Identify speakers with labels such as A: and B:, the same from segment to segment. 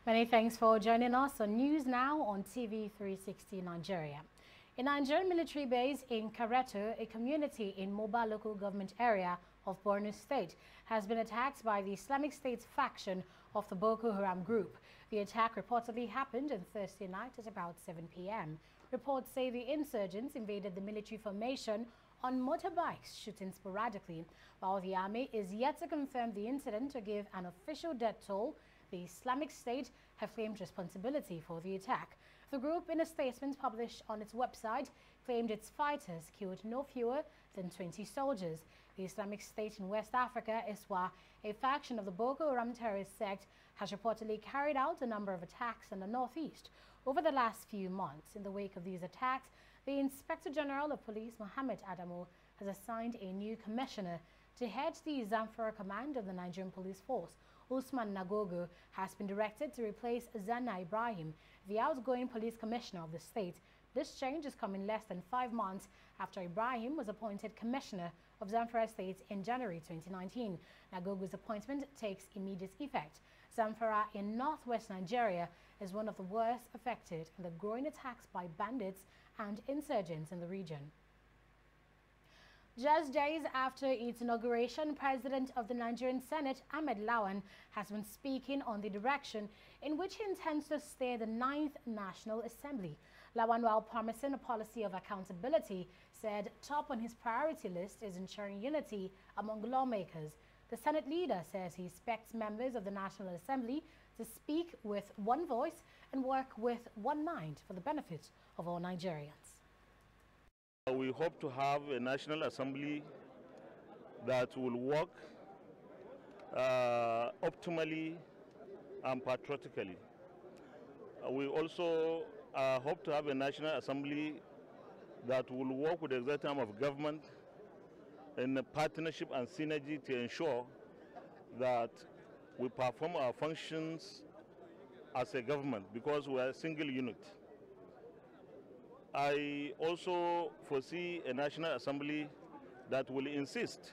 A: Many thanks for joining us on News Now on TV360 Nigeria. A Nigerian military base in Kareto, a community in Moba local government area of Borno State, has been attacked by the Islamic State faction of the Boko Haram group. The attack reportedly happened on Thursday night at about 7 p.m. Reports say the insurgents invaded the military formation on motorbikes, shooting sporadically. While the army is yet to confirm the incident or give an official death toll, the Islamic State have claimed responsibility for the attack. The group, in a statement published on its website, claimed its fighters killed no fewer than 20 soldiers. The Islamic State in West Africa, ISWA, a faction of the Boko Haram terrorist sect, has reportedly carried out a number of attacks in the northeast over the last few months. In the wake of these attacks, the Inspector General of Police, Mohammed Adamu, has assigned a new commissioner to head the Zamfara command of the Nigerian Police Force. Usman Nagogo has been directed to replace Zanna Ibrahim, the outgoing police commissioner of the state. This change is coming less than 5 months after Ibrahim was appointed commissioner of Zamfara State in January 2019. Nagogo's appointment takes immediate effect. Zamfara in northwest Nigeria is one of the worst affected in the growing attacks by bandits and insurgents in the region. Just days after its inauguration, President of the Nigerian Senate, Ahmed Lawan, has been speaking on the direction in which he intends to steer the 9th National Assembly. Lawan, while promising a policy of accountability, said top on his priority list is ensuring unity among lawmakers. The Senate leader says he expects members of the National Assembly to speak with one voice and work with one mind for the benefit of all Nigerians.
B: We hope to have a National Assembly that will work optimally and patriotically. We also hope to have a National Assembly that will work with the executive arm of government in a partnership and synergy to ensure that we perform our functions as a government, because we are a single unit. I also foresee a National Assembly that will insist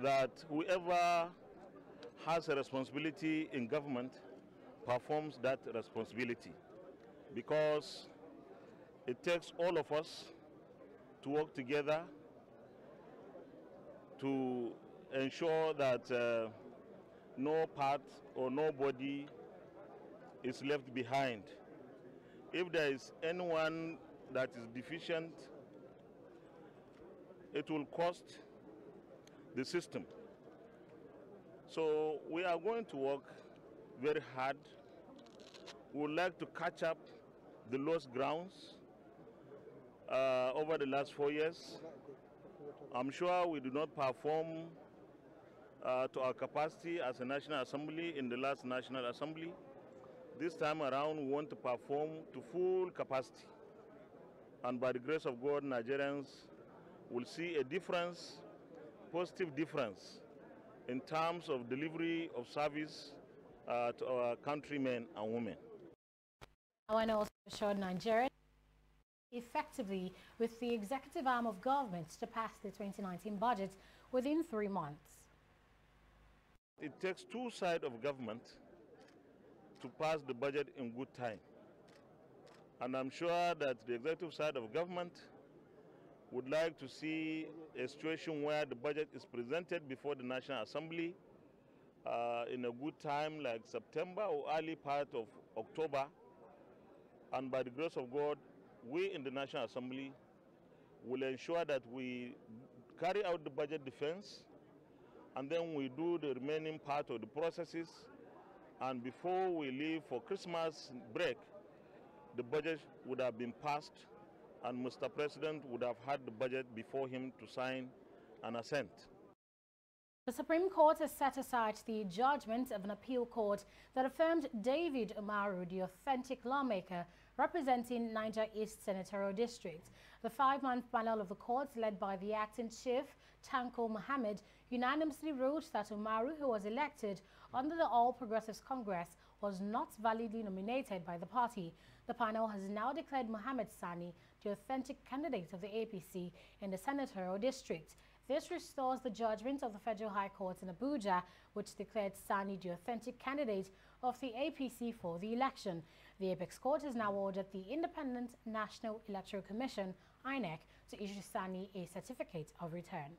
B: that whoever has a responsibility in government performs that responsibility, because it takes all of us to work together to ensure that no part or nobody is left behind. If there is anyone that is deficient, it will cost the system. So we are going to work very hard. We would like to catch up the lost grounds over the last 4 years. I'm sure we do not perform to our capacity as a National Assembly in the last National Assembly. This time around, we want to perform to full capacity. And by the grace of God, Nigerians will see a difference, positive difference, in terms of delivery of service to our countrymen and women.
A: I want to also assure Nigeria effectively with the executive arm of government to pass the 2019 budget within 3 months.
B: It takes two sides of government to pass the budget in good time. And I'm sure that the executive side of government would like to see a situation where the budget is presented before the National Assembly in a good time, like September or early part of October. And by the grace of God, we in the National Assembly will ensure that we carry out the budget defense, and then we do the remaining part of the processes. And before we leave for Christmas break, the budget would have been passed, and Mr. President would have had the budget before him to sign and assent.
A: The Supreme Court has set aside the judgment of an appeal court that affirmed David Umaru, the authentic lawmaker representing Niger East Senatorial District. The 5-month panel of the court, led by the acting chief, Tanko Mohammed, unanimously ruled that Umaru, who was elected under the All Progressives Congress, was not validly nominated by the party. The panel has now declared Mohammed Sani the authentic candidate of the APC in the Senatorial District. This restores the judgment of the Federal High Court in Abuja, which declared Sani the authentic candidate of the APC for the election. The Apex Court has now ordered the Independent National Electoral Commission, INEC, to issue Sani a certificate of return.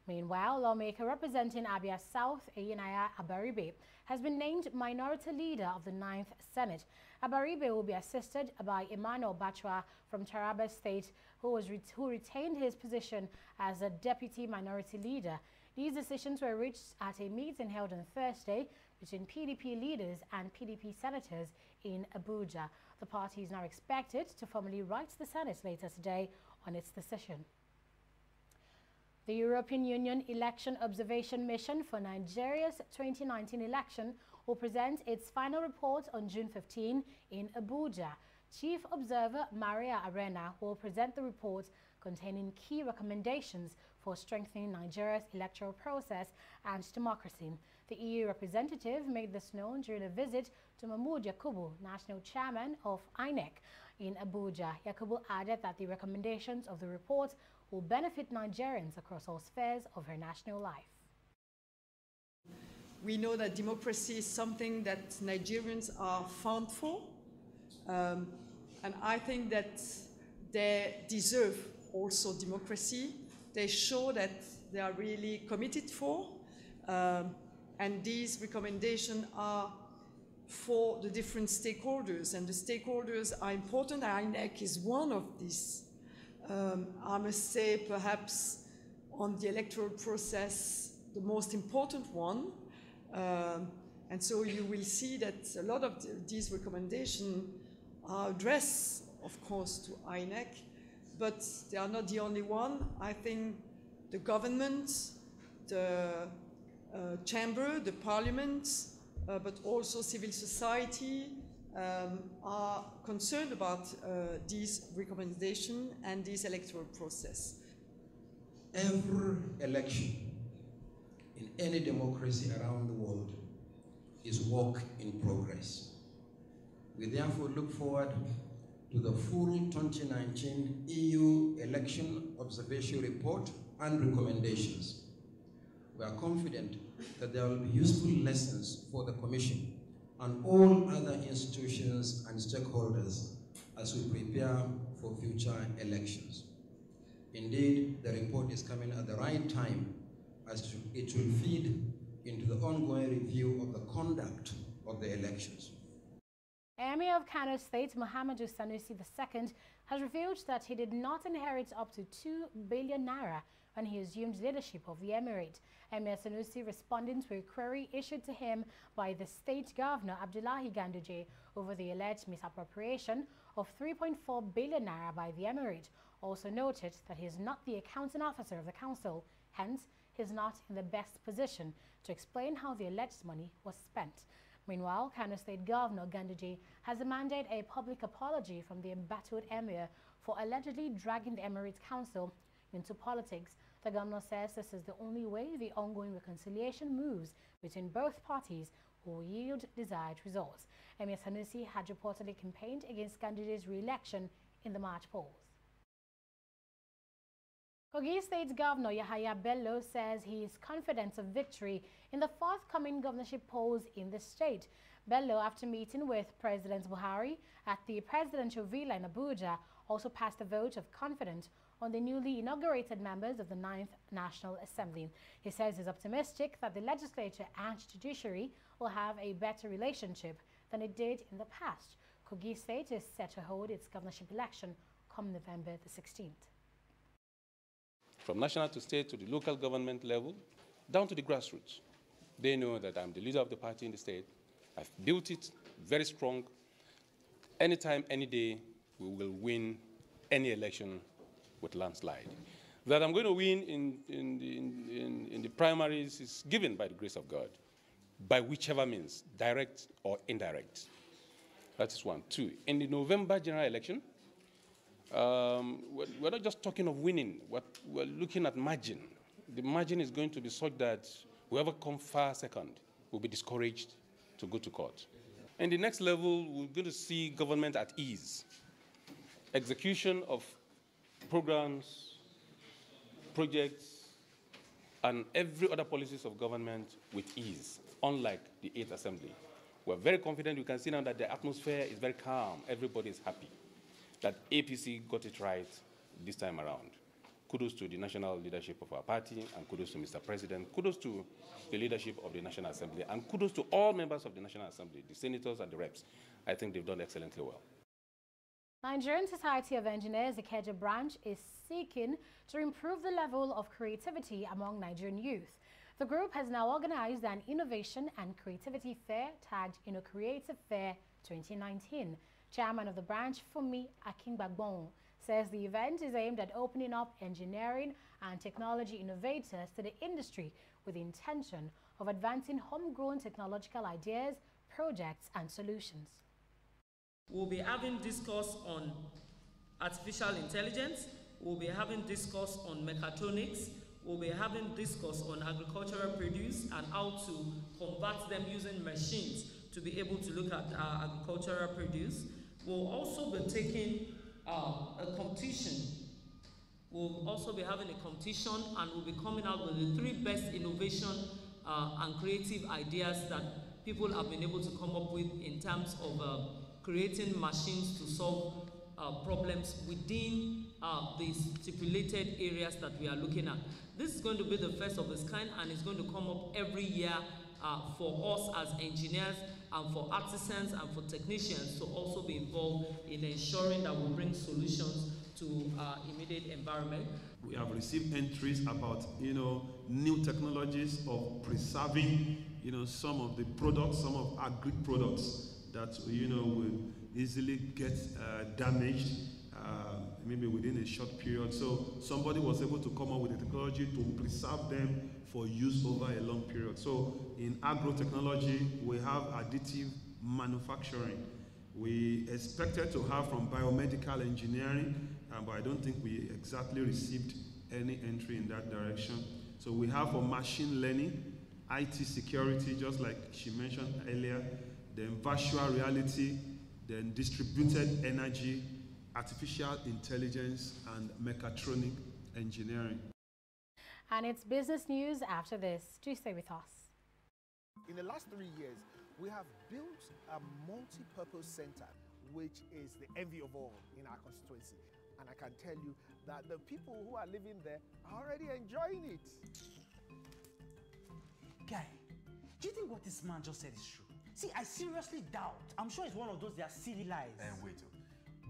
A: Meanwhile, lawmaker representing Abia South, Ayinaya Abaribe, has been named minority leader of the 9th Senate. Abaribe will be assisted by Emmanuel Bachwa from Taraba State, who retained his position as a deputy minority leader. These decisions were reached at a meeting held on Thursday between PDP leaders and PDP senators in Abuja. The party is now expected to formally write to the Senate later today on its decision. The European Union Election Observation Mission for Nigeria's 2019 election will present its final report on June 15 in Abuja. Chief Observer Maria Arena will present the report containing key recommendations for strengthening Nigeria's electoral process and democracy. The EU representative made this known during a visit to Mahmoud Yakubu, national chairman of INEC, in Abuja. Yakubu added that the recommendations of the report will benefit Nigerians across all spheres of her national life.
C: We know that democracy is something that Nigerians are fond for, and I think that they deserve also democracy. They show that they are really committed for, and these recommendations are for the different stakeholders, and the stakeholders are important. INEC is one of these. I must say, perhaps on the electoral process, the most important one. And so you will see that a lot of these recommendations are addressed, of course, to INEC, but they are not the only one. I think the government, the chamber, the parliament, but also civil society are concerned about these recommendations and this electoral process.
D: Every election in any democracy around the world is work in progress. We therefore look forward to the full 2019 EU Election Observation Report and recommendations. We are confident that there will be useful lessons for the Commission and all other institutions and stakeholders as we prepare for future elections. Indeed, the report is coming at the right time as it will feed into the ongoing review of the conduct of the elections.
A: Emir of Kano State, Muhammadu Sanusi II, has revealed that he did not inherit up to 2 billion naira when he assumed leadership of the emirate. Emir Sanusi responding to a query issued to him by the state governor Abdullahi Ganduje over the alleged misappropriation of 3.4 billion naira by the emirate, also noted that he is not the accounting officer of the council, hence he is not in the best position to explain how the alleged money was spent. Meanwhile, Kano State Governor Ganduje has demanded a public apology from the embattled emir for allegedly dragging the Emirate Council into politics. The governor says this is the only way the ongoing reconciliation moves between both parties will yield desired results. Emir Sanusi had reportedly campaigned against Ganduje's re-election in the March polls. Kogi State Governor Yahaya Bello says he is confident of victory in the forthcoming governorship polls in the state. Bello, after meeting with President Buhari at the presidential villa in Abuja, also passed a vote of confidence on the newly inaugurated members of the 9th National Assembly. He says he's optimistic that the legislature and judiciary will have a better relationship than it did in the past. Kogi State is set to hold its governorship election come November the 16th.
E: From national to state to the local government level, down to the grassroots. They know that I'm the leader of the party in the state. I've built it very strong. Anytime, any day, we will win any election with landslide. That I'm going to win in the primaries is given by the grace of God, by whichever means, direct or indirect. That is one. Two, in the November general election, we're not just talking of winning. We're looking at margin. The margin is going to be such that whoever comes far second will be discouraged to go to court. And the next level, we're going to see government at ease. Execution of programs, projects, and every other policies of government with ease, unlike the 8th Assembly. We're very confident. You can see now that the atmosphere is very calm. Everybody is happy that APC got it right this time around. Kudos to the national leadership of our party, and kudos to Mr. President. Kudos to the leadership of the National Assembly, and kudos to all members of the National Assembly, the senators and the reps. I think they've done excellently well.
A: Nigerian Society of Engineers, Ikeja branch, is seeking to improve the level of creativity among Nigerian youth. The group has now organized an Innovation and Creativity Fair tagged Creative Fair 2019. Chairman of the branch, Fumi Akingbagbon, says the event is aimed at opening up engineering and technology innovators to the industry with the intention of advancing homegrown technological ideas, projects and solutions.
F: We'll be having discourse on artificial intelligence, we'll be having discourse on mechatronics, we'll be having discourse on agricultural produce and how to convert them using machines to be able to look at agricultural produce. We'll also be taking a competition. We'll also be having a competition, and we'll be coming out with the 3 best innovation and creative ideas that people have been able to come up with in terms of creating machines to solve problems within the stipulated areas that we are looking at. This is going to be the first of its kind, and it's going to come up every year for us as engineers and for artisans and for technicians to also be involved in ensuring that we bring solutions to our immediate environment.
G: We have received entries about, new technologies of preserving, some of the products, some of agri products that, will easily get damaged, maybe within a short period. So somebody was able to come up with a technology to preserve them for use over a long period. So in agro-technology, we have additive manufacturing. We expected to have from biomedical engineering, but I don't think we exactly received any entry in that direction. So we have for machine learning, IT security, just like she mentioned earlier, then virtual reality, then distributed energy, artificial intelligence, and mechatronic engineering.
A: And it's business news after this. Do stay with us.
H: In the last 3 years, we have built a multi-purpose center, which is the envy of all in our constituency. And I can tell you that the people who are living there are already enjoying it.
I: Guy, do you think what this man just said is true? See, I seriously doubt. I'm sure it's one of those their silly lies.
J: And wait,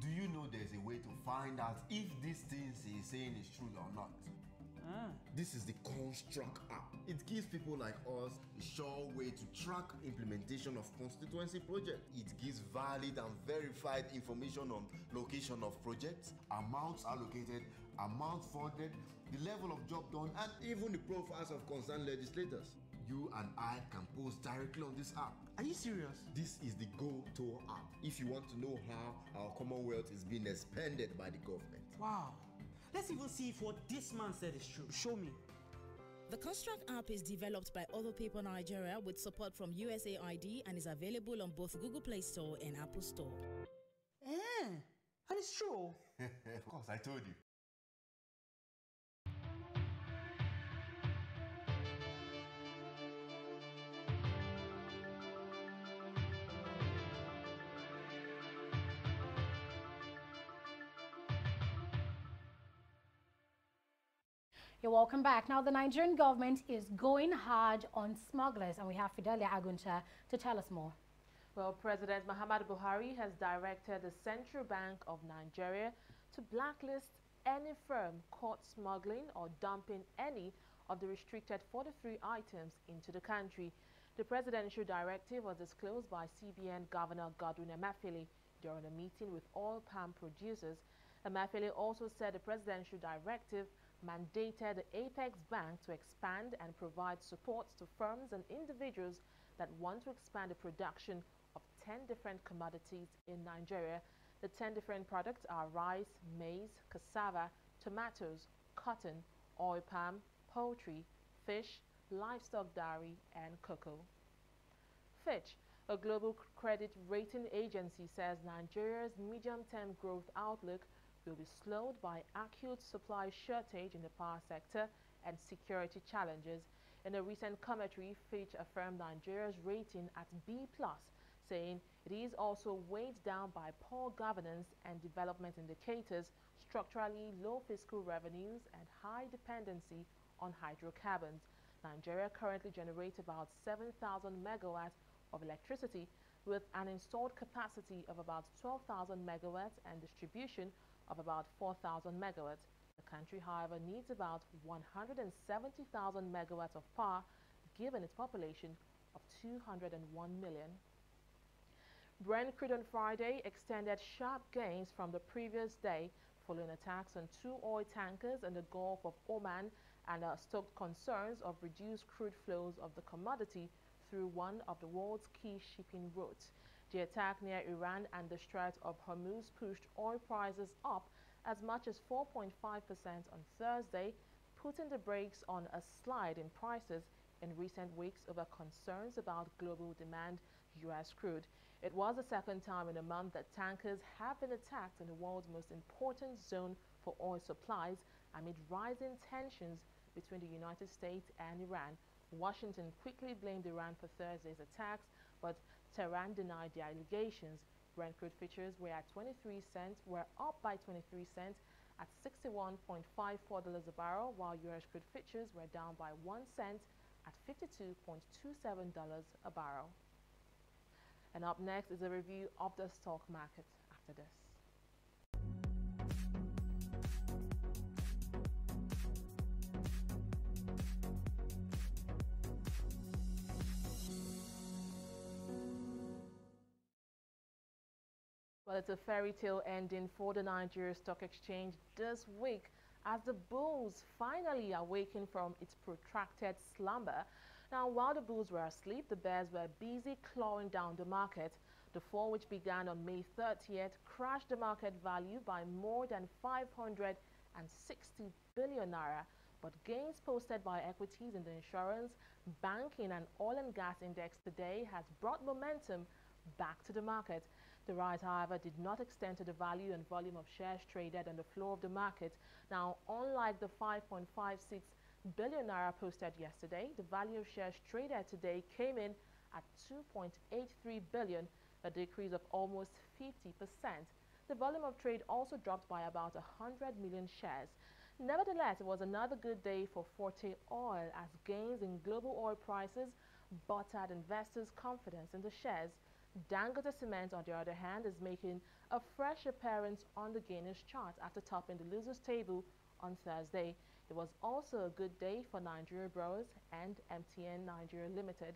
J: do you know there's a way to find out if these things he's saying is true or not? This is the Construct app. It gives people like us a sure way to track implementation of constituency projects. It gives valid and verified information on location of projects, amounts allocated, amount funded, the level of job done, and even the profiles of concerned legislators. You and I can post directly on this app.
I: Are you serious?
J: This is the go-to app if you want to know how our Commonwealth is being expanded by the government.
I: Wow. Let's even see if what this man said is true. Show me.
K: The Construct app is developed by Other People Nigeria with support from USAID and is available on both Google Play Store and Apple Store.
I: And it's true.
J: Of course, I told you.
A: You're welcome back. Now, the Nigerian government is going hard on smugglers, and we have Fidelia Agunta to tell us more.
L: Well, President Muhammadu Buhari has directed the Central Bank of Nigeria to blacklist any firm caught smuggling or dumping any of the restricted 43 items into the country. The presidential directive was disclosed by CBN Governor Godwin Emefiele during a meeting with oil palm producers. Emefiele also said the presidential directive mandated the Apex Bank to expand and provide support to firms and individuals that want to expand the production of 10 different commodities in Nigeria. The 10 different products are rice, maize, cassava, tomatoes, cotton, oil palm, poultry, fish, livestock dairy, and cocoa. Fitch, a global credit rating agency, says Nigeria's medium-term growth outlook will be slowed by acute supply shortage in the power sector and security challenges. In a recent commentary, Fitch affirmed Nigeria's rating at B+ saying it is also weighed down by poor governance and development indicators, structurally low fiscal revenues, and high dependency on hydrocarbons. Nigeria currently generates about 7,000 megawatts of electricity, with an installed capacity of about 12,000 megawatts and distribution of about 4,000 megawatts. The country, however, needs about 170,000 megawatts of power, given its population of 201 million. Brent crude on Friday extended sharp gains from the previous day following attacks on 2 oil tankers in the Gulf of Oman and stoked concerns of reduced crude flows of the commodity through one of the world's key shipping routes. The attack near Iran and the Strait of Hormuz pushed oil prices up as much as 4.5% on Thursday, putting the brakes on a slide in prices in recent weeks over concerns about global demand U.S. crude. It was the second time in a month that tankers have been attacked in the world's most important zone for oil supplies amid rising tensions between the United States and Iran. Washington quickly blamed Iran for Thursday's attacks, but Tehran denied the allegations. Brent crude futures were at 23 cents, were up by 23 cents at $61.54 a barrel, while U.S. crude futures were down by 1 cent at $52.27 a barrel. And up next is a review of the stock market after this. Well, it's a fairy tale ending for the Nigeria Stock Exchange this week as the bulls finally awaken from its protracted slumber. Now, while the bulls were asleep, the bears were busy clawing down the market. The fall, which began on May 30th, crashed the market value by more than 560 billion naira. But gains posted by equities in the insurance, banking and oil and gas index today has brought momentum back to the market. The rise, however, did not extend to the value and volume of shares traded on the floor of the market. Now, unlike the 5.56 billion naira posted yesterday, the value of shares traded today came in at 2.83 billion, a decrease of almost 50%. The volume of trade also dropped by about 100 million shares. Nevertheless, it was another good day for Forte Oil as gains in global oil prices buttered investors' confidence in the shares. Dangote Cement, on the other hand, is making a fresh appearance on the gainers chart after topping the losers table on Thursday. It was also a good day for Nigeria Brewers and MTN Nigeria Limited.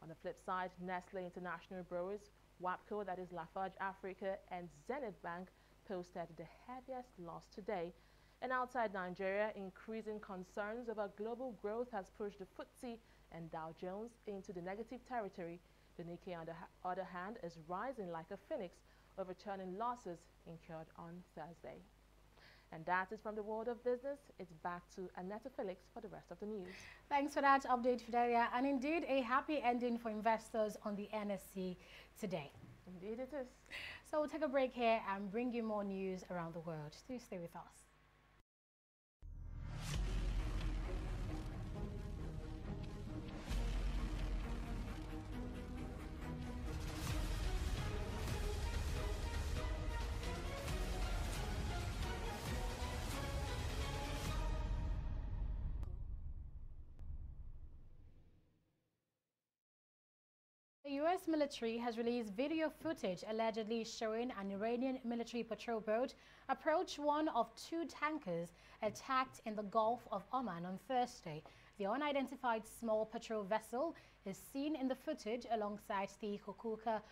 L: On the flip side, Nestle International Brewers, WAPCO, that is Lafarge Africa, and Zenith Bank posted the heaviest loss today. And outside Nigeria, increasing concerns about global growth has pushed the FTSE and Dow Jones into the negative territory. The Nikkei, on the other hand, is rising like a phoenix, overturning losses incurred on Thursday. And that is from the world of business. It's back to Annetta Felix for the rest of the news.
A: Thanks for that update, Fidelia. And indeed, a happy ending for investors on the NSE today.
L: Indeed it is.
A: So we'll take a break here and bring you more news around the world. Do stay with us. The U.S. military has released video footage allegedly showing an Iranian military patrol boat approach one of 2 tankers attacked in the Gulf of Oman on Thursday. The unidentified small patrol vessel is seen in the footage alongside the Kokuka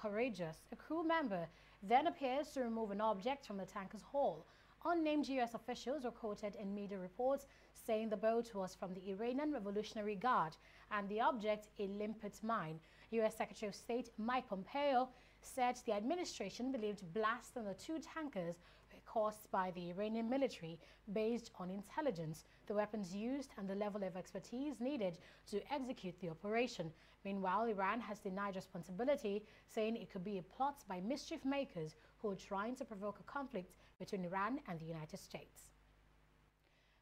A: Courageous. A crew member then appears to remove an object from the tanker's hull. Unnamed U.S. officials were quoted in media reports saying the boat was from the Iranian Revolutionary Guard and the object a limpet mine. U.S. Secretary of State Mike Pompeo said the administration believed blasts on the 2 tankers were caused by the Iranian military based on intelligence, the weapons used and the level of expertise needed to execute the operation. Meanwhile, Iran has denied responsibility, saying it could be a plot by mischief makers who are trying to provoke a conflict between Iran and the United States.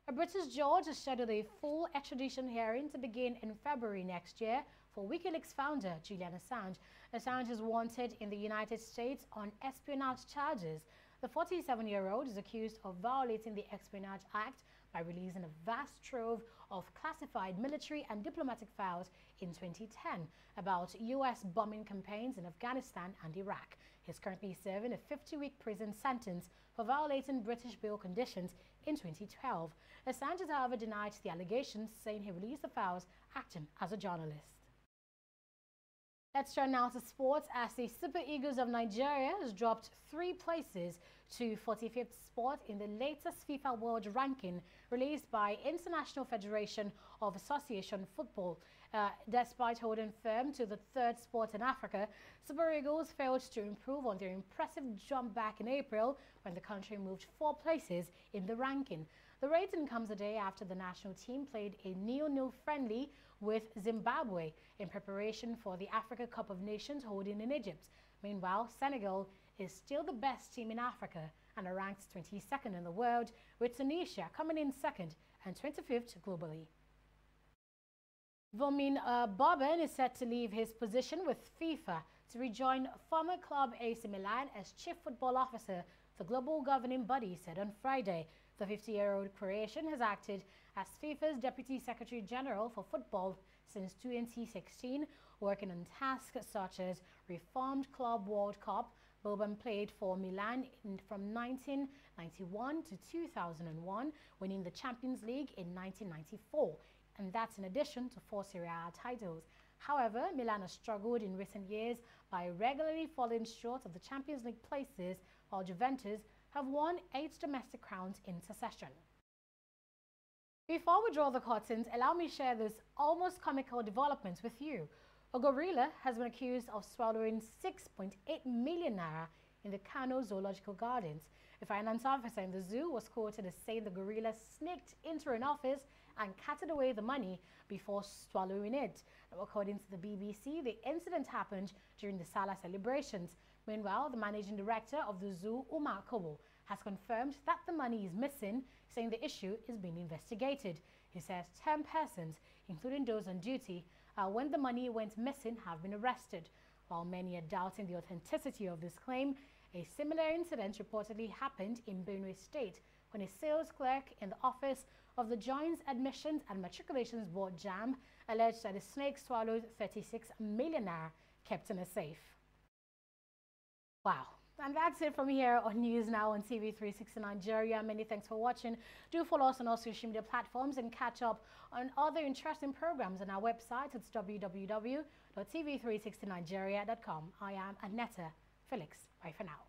A: A British judge has scheduled a full extradition hearing to begin in February next year for WikiLeaks founder Julian Assange. Assange is wanted in the United States on espionage charges. The 47-year-old is accused of violating the Espionage Act by releasing a vast trove of classified military and diplomatic files in 2010 about U.S. bombing campaigns in Afghanistan and Iraq. He's currently serving a 50-week prison sentence for violating British bail conditions in 2012. Assange has, however, denied the allegations, saying he released the files acting as a journalist. Let's turn now to sports, as the Super Eagles of Nigeria has dropped 3 places to 45th spot in the latest FIFA World Ranking released by International Federation of Association Football. Despite holding firm to the 3rd spot in Africa, Super Eagles failed to improve on their impressive jump back in April when the country moved 4 places in the ranking. The rating comes a day after the national team played a 0-0 friendly with Zimbabwe in preparation for the Africa Cup of Nations holding in Egypt. Meanwhile, Senegal is still the best team in Africa and are ranked 22nd in the world, with Tunisia coming in 2nd and 25th globally. Vomin Boban is set to leave his position with FIFA to rejoin former club AC Milan as chief football officer, the global governing body said on Friday. The 50-year-old Croatian has acted as FIFA's Deputy Secretary General for Football since 2016, working on tasks such as reformed Club World Cup. Boban played for Milan from 1991 to 2001, winning the Champions League in 1994, and that's in addition to 4 Serie A titles. However, Milan has struggled in recent years by regularly falling short of the Champions League places, while Juventus have won 8 domestic crowns in succession. Before we draw the curtains, allow me to share this almost comical development with you. A gorilla has been accused of swallowing 6.8 million naira in the Kano Zoological Gardens. A finance officer in the zoo was quoted as saying the gorilla sneaked into an office and carted away the money before swallowing it. Now, according to the BBC, the incident happened during the Salah celebrations. Meanwhile, the managing director of the zoo, Umar Kobo, has confirmed that the money is missing, saying the issue is being investigated. He says 10 persons, including those on duty, when the money went missing, have been arrested. While many are doubting the authenticity of this claim, a similar incident reportedly happened in Benue State when a sales clerk in the office of the Joint Admissions and Matriculations Board JAM alleged that a snake swallowed 36 million naira kept in a safe. Wow. And that's it from here on News Now on TV360 Nigeria. Many thanks for watching. Do follow us on all social media platforms and catch up on other interesting programs on our website. It's www.tv360nigeria.com. I am Aneta Felix. Bye for now.